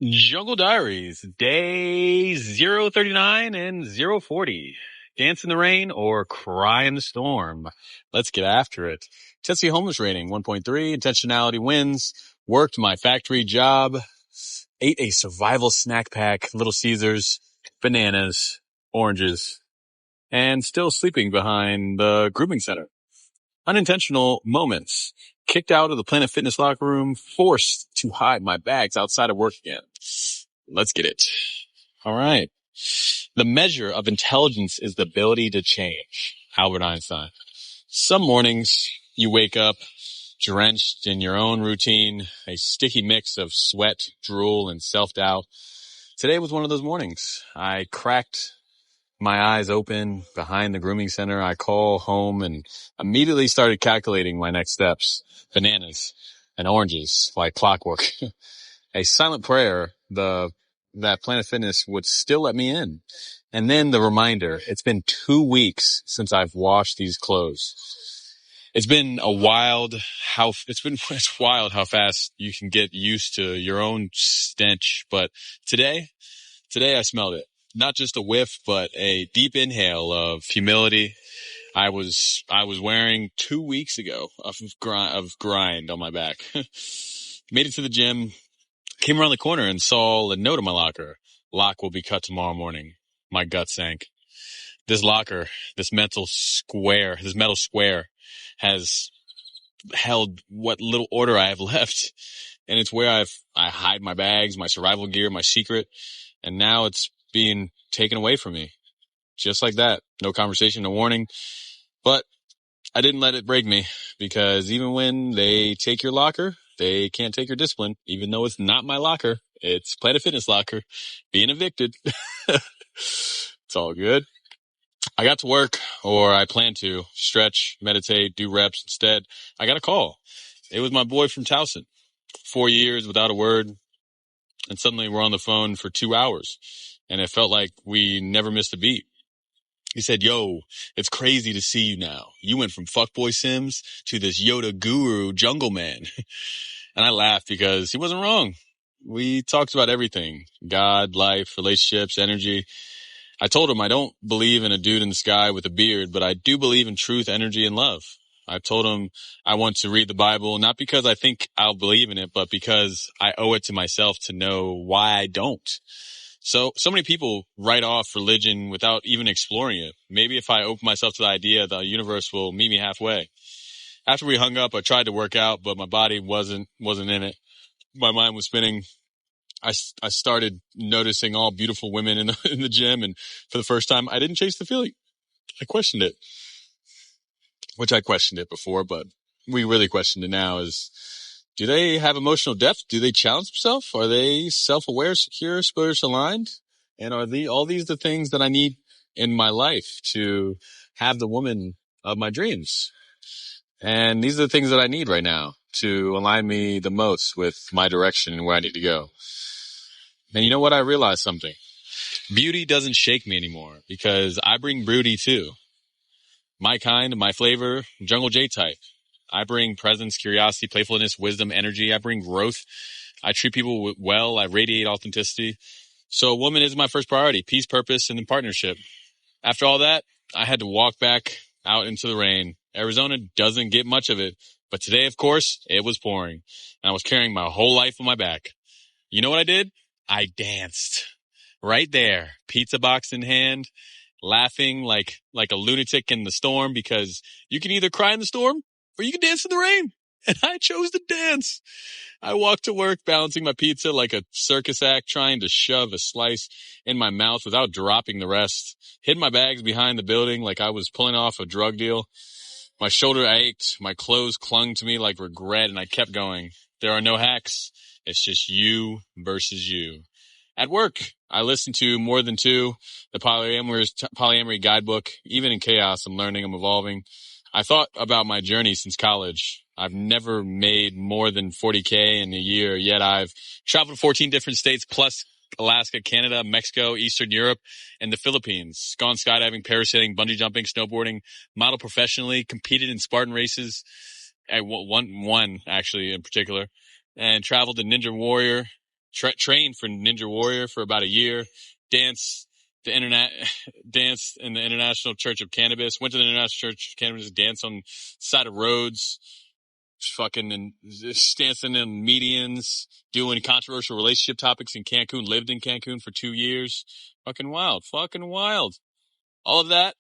Jungle Diaries, day 039 and 040. Dance in the rain or cry in the storm. Let's get after it. Tessie homeless rating 1.3. Intentionality wins. Worked my factory job. Ate a survival snack pack, Little Caesars, bananas, oranges, and still sleeping behind the grooming center. Unintentional moments. Kicked out of the Planet Fitness locker room, forced to hide my bags outside of work again. Let's get it. All right. The measure of intelligence is the ability to change. Albert Einstein. Some mornings you wake up drenched in your own routine, a sticky mix of sweat, drool, and self-doubt. Today was one of those mornings. I cracked my eyes open behind the grooming center. I call home and immediately started calculating my next steps. Bananas and oranges like clockwork. A silent prayer, that Planet Fitness would still let me in. And then the reminder, it's been 2 weeks since I've washed these clothes. It's wild how fast you can get used to your own stench. But today I smelled it. Not just a whiff, but a deep inhale of humility. I was wearing 2 weeks ago of grind on my back. Made it to the gym, came around the corner and saw a note on my locker. Lock will be cut tomorrow morning. My gut sank. This locker, this metal square has held what little order I have left. And it's where I hide my bags, my survival gear, my secret. And now it's being taken away from me. Just like that. No conversation, no warning. But I didn't let it break me, because even when they take your locker, they can't take your discipline, even though it's not my locker. It's Planet Fitness locker being evicted. It's all good. I got to work, or I plan to stretch, meditate, do reps. Instead, I got a call. It was my boy from Towson. 4 years without a word. And suddenly we're on the phone for 2 hours, and it felt like we never missed a beat. He said, yo, it's crazy to see you now. You went from fuckboy Sims to this Yoda guru jungle man. And I laughed because he wasn't wrong. We talked about everything. God, life, relationships, energy. I told him I don't believe in a dude in the sky with a beard, but I do believe in truth, energy, and love. I told him I want to read the Bible, not because I think I'll believe in it, but because I owe it to myself to know why I don't. So many people write off religion without even exploring it. Maybe if I open myself to the idea, the universe will meet me halfway. After we hung up, I tried to work out, but my body wasn't in it. My mind was spinning. I started noticing all beautiful women in the gym, and for the first time, I didn't chase the feeling. I questioned it, which I questioned it before, but we really questioned it now. Do they have emotional depth? Do they challenge themselves? Are they self-aware, secure, spiritually aligned? And are all these the things that I need in my life to have the woman of my dreams? And these are the things that I need right now to align me the most with my direction and where I need to go. And you know what? I realized something. Beauty doesn't shake me anymore, because I bring broody too. My kind, my flavor, Jungle J type. I bring presence, curiosity, playfulness, wisdom, energy. I bring growth. I treat people well. I radiate authenticity. So a woman is my first priority: peace, purpose, and in partnership. After all that, I had to walk back out into the rain. Arizona doesn't get much of it, but today, of course, it was pouring, and I was carrying my whole life on my back. You know what I did? I danced right there, pizza box in hand, laughing like a lunatic in the storm, because you can either cry in the storm or you can dance in the rain. And I chose to dance. I walked to work balancing my pizza like a circus act, trying to shove a slice in my mouth without dropping the rest. Hid my bags behind the building like I was pulling off a drug deal. My shoulder ached, my clothes clung to me like regret, and I kept going. There are no hacks. It's just you versus you. At work, I listened to More Than Two, the polyamory guidebook. Even in chaos, I'm learning, I'm evolving. I thought about my journey since college. I've never made more than 40K in a year, yet I've traveled to 14 different states, plus Alaska, Canada, Mexico, Eastern Europe, and the Philippines. Gone skydiving, parasailing, bungee jumping, snowboarding, modeled professionally, competed in Spartan races, one actually in particular, and traveled to Ninja Warrior. trained for Ninja Warrior for about a year, danced danced in the International Church of Cannabis, went to the International Church of Cannabis, danced on the side of roads, fucking and dancing in medians, doing controversial relationship topics in Cancun, lived in Cancun for 2 years. Fucking wild. All of that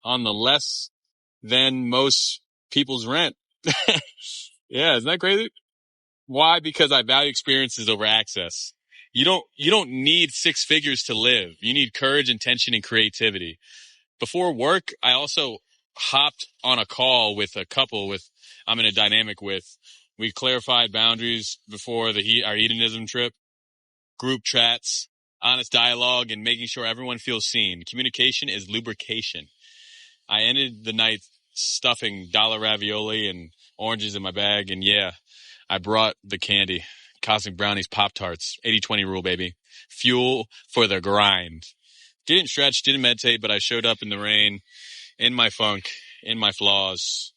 on the less than most people's rent. Yeah, isn't that crazy? Why? Because I value experiences over access. You don't need 6 figures to live. You need courage, intention, and creativity. Before work, I also hopped on a call with a couple I'm in a dynamic with. We clarified boundaries before our hedonism trip, group chats, honest dialogue, and making sure everyone feels seen. Communication is lubrication. I ended the night stuffing dollar ravioli and oranges in my bag, and yeah, I brought the candy. Cosmic Brownies, Pop-Tarts, 80-20 rule, baby. Fuel for the grind. Didn't stretch, didn't meditate, but I showed up in the rain, in my funk, in my flaws.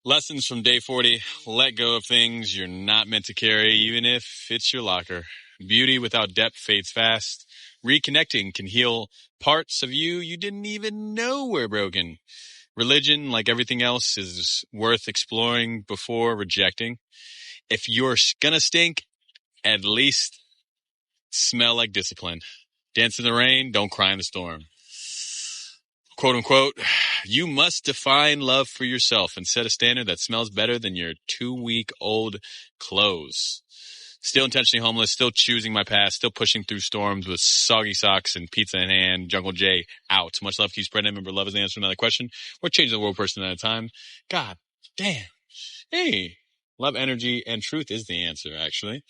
Lessons from day 40. Let go of things you're not meant to carry, even if it's your locker. Beauty without depth fades fast. Reconnecting can heal parts of you didn't even know were broken. Religion, like everything else, is worth exploring before rejecting. If you're gonna stink, at least smell like discipline. Dance in the rain, don't cry in the storm. Quote unquote, you must define love for yourself and set a standard that smells better than your 2-week-old clothes. Still intentionally homeless, still choosing my past, still pushing through storms with soggy socks and pizza in hand. Jungle Jaye out. Much love, keep spreading. Remember, love is the answer to another question. We're changing the world person at a time. God damn. Hey, love, energy, and truth is the answer, actually.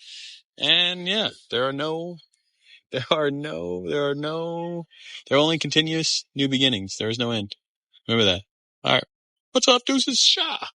And yeah, there are only continuous new beginnings. There is no end. Remember that. All right. What's up, deuces? Sha.